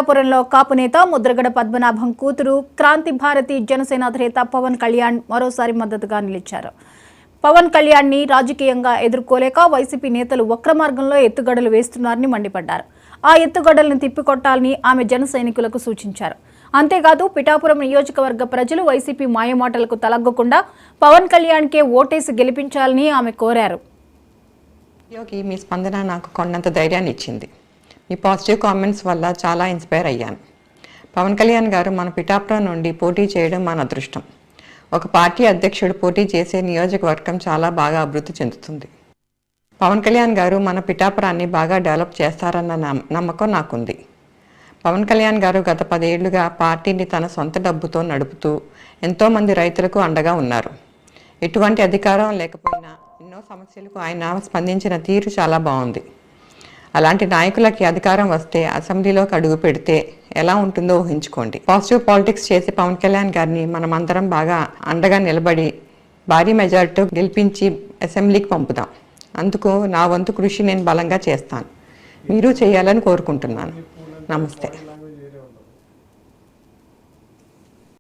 పిఠాపురంలో కాపు నేత ముద్రగడ పద్మనాభం కూతురు క్రాంతి భారతి జనసేన అధినేత పవన్ కళ్యాణ్ మరోసారి మద్దతుగా నిలిచారు. పవన్ కళ్యాణ్ని రాజకీయంగా ఎదుర్కోలేక వైసీపీ నేతలు వక్ర మార్గంలో ఎత్తుగడలు వేస్తున్నారని మండిపడ్డారు. ఆ ఎత్తుగడలను తిప్పికొట్టాలని ఆమె జన సైనికులకు సూచించారు. అంతేకాదు పిఠాపురం నియోజకవర్గ ప్రజలు వైసీపీ మాయమాటలకు తలగ్గకుండా పవన్ కళ్యాణ్కే ఓటేసి గెలిపించాలని ఆమె కోరారు. మీ స్పందన నాకు కొండంత ధైర్యాన్ని ఇచ్చింది. మీ పాజిటివ్ కామెంట్స్ వల్ల చాలా ఇన్స్పైర్ అయ్యాను. పవన్ కళ్యాణ్ గారు మన పిఠాపురం నుండి పోటీ చేయడం మన అదృష్టం. ఒక పార్టీ అధ్యక్షుడు పోటీ చేసే నియోజకవర్గం చాలా బాగా అభివృద్ధి చెందుతుంది. పవన్ కళ్యాణ్ గారు మన పిఠాపురాన్ని బాగా డెవలప్ చేస్తారన్న నమ్మకం నాకుంది. పవన్ కళ్యాణ్ గారు గత 10 ఏళ్లుగా పార్టీని తన సొంత డబ్బుతో నడుపుతూ ఎంతోమంది రైతులకు అండగా ఉన్నారు. ఎటువంటి అధికారం లేకపోయినా ఎన్నో సమస్యలకు ఆయన స్పందించిన తీరు చాలా బాగుంది. అలాంటి నాయకులకి అధికారం వస్తే అసెంబ్లీలోకి అడుగు పెడితే ఎలా ఉంటుందో ఊహించుకోండి. పాజిటివ్ పాలిటిక్స్ చేసి పవన్ కళ్యాణ్ గారిని మనమందరం బాగా అండగా నిలబడి భారీ మెజారిటీతో గెలిపించి అసెంబ్లీకి పంపుదాం. అందుకు నా వంతు కృషి నేను బలంగా చేస్తాను. మీరు చేయాలని కోరుకుంటున్నాను. నమస్తే.